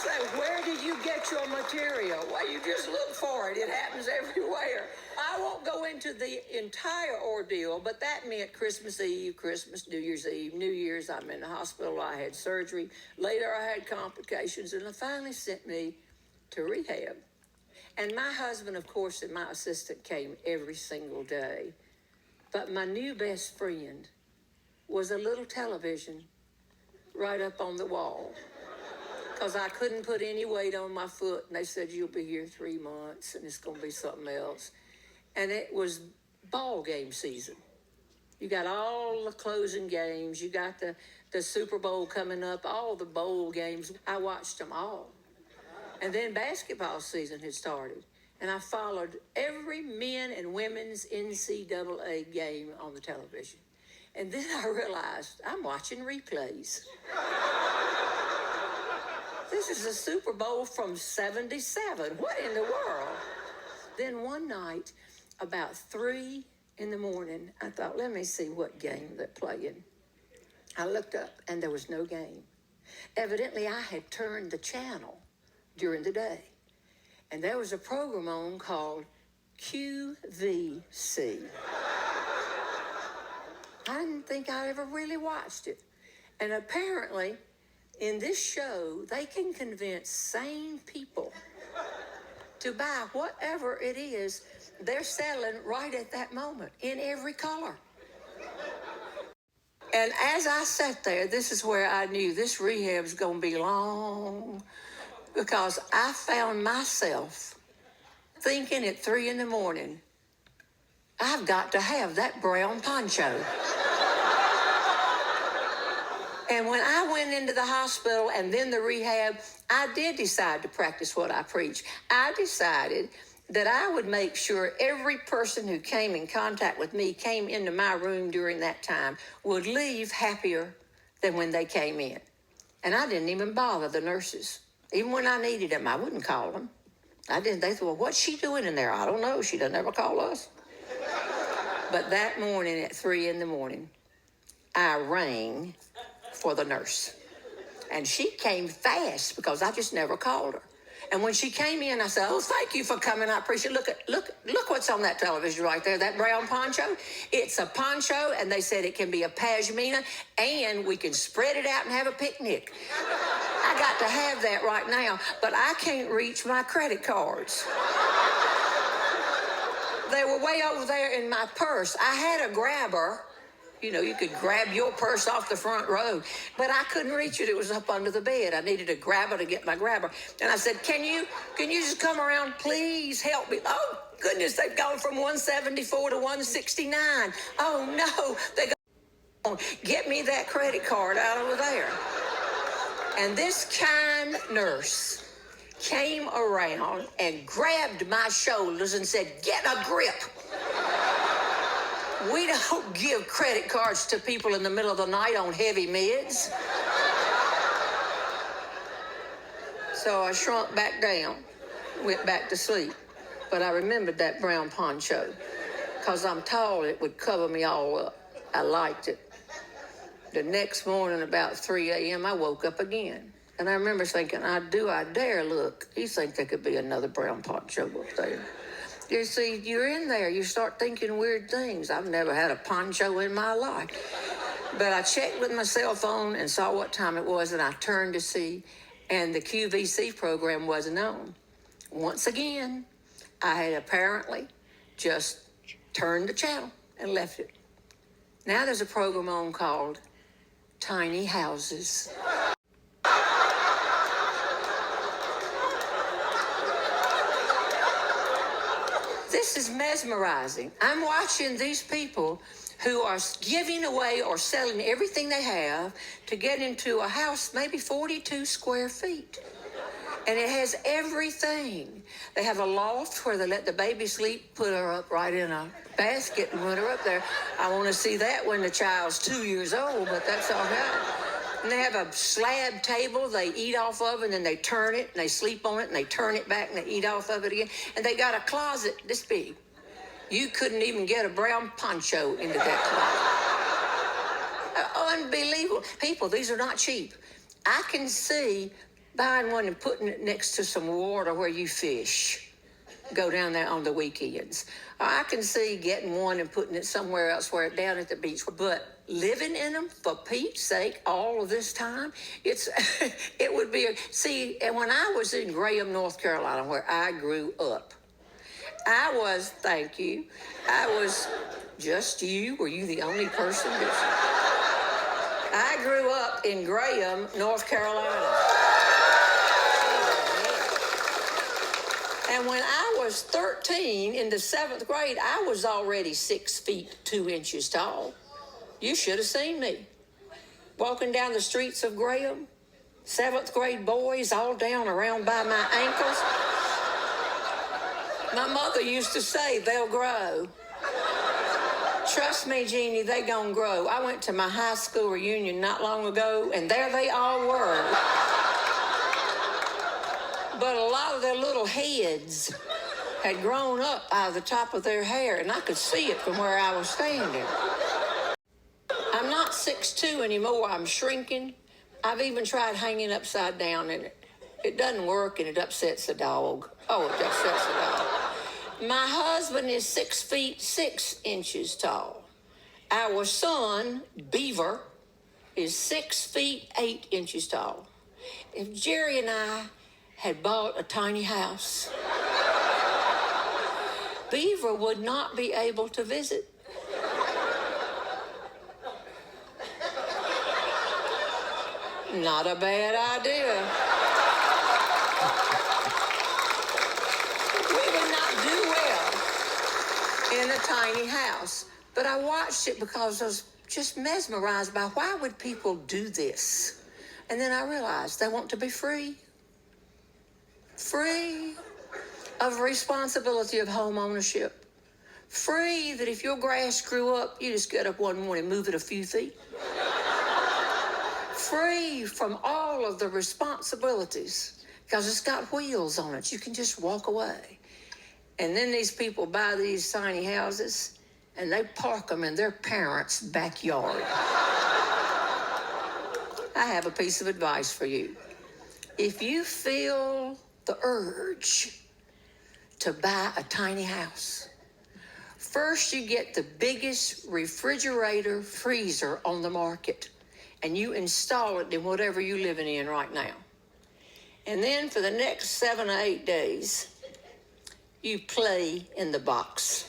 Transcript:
say, where did you get your material? Well, you just look for it. It happens everywhere. I won't go into the entire ordeal, but that meant Christmas Eve, Christmas, New Year's Eve, New Year's, I'm in the hospital, I had surgery. Later, I had complications, and they finally sent me to rehab. And my husband, of course, and my assistant came every single day. But my new best friend was a little television right up on the wall, because I couldn't put any weight on my foot, and they said, you'll be here 3 months, and it's going to be something else. And it was ball game season. You got all the closing games. You got the Super Bowl coming up, all the bowl games. I watched them all. And then basketball season had started, and I followed every men and women's NCAA game on the television. And then I realized I'm watching replays. This is a Super Bowl from '77. What in the world? Then one night, about 3 in the morning, I thought, let me see what game they're playing. I looked up, and there was no game. Evidently, I had turned the channel during the day. And there was a program on called QVC. I didn't think I ever really watched it. And apparently, in this show, they can convince sane people to buy whatever it is they're selling right at that moment, in every color. And as I sat there, this is where I knew this rehab's going to be long, because I found myself thinking at 3 in the morning, I've got to have that brown poncho. And when I went into the hospital and then the rehab, I did decide to practice what I preach. I decided that I would make sure every person who came in contact with me, came into my room during that time, would leave happier than when they came in. And I didn't even bother the nurses. Even when I needed them, I wouldn't call them. I didn't. They thought, well, what's she doing in there? I don't know. She doesn't ever call us. But that morning at 3 in the morning, I rang for the nurse. And she came fast because I just never called her. And when she came in, I said, oh, thank you for coming. I appreciate it. Look what's on that television right there, that brown poncho. It's a poncho, and they said it can be a pashmina, and we can spread it out and have a picnic. I got to have that right now, but I can't reach my credit cards. They were way over there in my purse. I had a grabber. You know, you could grab your purse off the front row, but I couldn't reach it. It was up under the bed. I needed a grabber to get my grabber. And I said, can you just come around? Please help me. Oh, goodness, they've gone from 174 to 169. Oh, no, they go, get me that credit card out over there. And this kind nurse came around and grabbed my shoulders and said, get a grip. We don't give credit cards to people in the middle of the night on heavy meds. So I shrunk back down, went back to sleep. But I remembered that brown poncho. Because I'm tall, it would cover me all up. I liked it. The next morning, about 3 a.m., I woke up again. And I remember thinking, I dare look. You think there could be another brown poncho up there? You see, you're in there. You start thinking weird things. I've never had a poncho in my life. But I checked with my cell phone and saw what time it was, and I turned to see, and the QVC program wasn't on. Once again, I had apparently just turned the channel and left it. Now there's a program on called Tiny Houses. This is mesmerizing. I'm watching these people who are giving away or selling everything they have to get into a house, maybe 42 square feet. And it has everything. They have a loft where they let the baby sleep, put her up right in a basket and put her up there. I want to see that when the child's 2 years old, but that's all right. And they have a slab table they eat off of, and then they turn it, and they sleep on it, and they turn it back, and they eat off of it again. And they got a closet this big. You couldn't even get a brown poncho into that closet. Unbelievable. People, these are not cheap. I can see buying one and putting it next to some water where you fish. Go down there on the weekends. I can see getting one and putting it somewhere else, where down at the beach. But living in them, for Pete's sake, all of this time, it would be see. And when I was in Graham, North Carolina, where I grew up, thank you, I was just you. Were you the only person? I grew up in Graham, North Carolina. And when I was 13 in the 7th grade, I was already 6 feet 2 inches tall. You should have seen me. Walking down the streets of Graham, 7th grade boys all down around by my ankles. My mother used to say, they'll grow. Trust me, Jeannie, they gonna grow. I went to my high school reunion not long ago, and there they all were. But a lot of their little heads had grown up out of the top of their hair, and I could see it from where I was standing. I'm not 6'2" anymore. I'm shrinking. I've even tried hanging upside down, and it doesn't work, and it upsets the dog. Oh, it upsets the dog. My husband is 6 feet 6 inches tall. Our son, Beaver, is 6 feet 8 inches tall. If Jerry and I had bought a tiny house, Beaver would not be able to visit. Not a bad idea. We would not do well in a tiny house. But I watched it because I was just mesmerized by, why would people do this? And then I realized they want to be free. Free of responsibility of home ownership. Free that if your grass grew up, you just get up one morning and move it a few feet. Free from all of the responsibilities, because it's got wheels on it. You can just walk away. And then these people buy these tiny houses, and they park them in their parents' backyard. I have a piece of advice for you. If you feel the urge to buy a tiny house, first you get the biggest refrigerator freezer on the market, and you install it in whatever you're living in right now. And then for the next 7 or 8 days, you play in the box.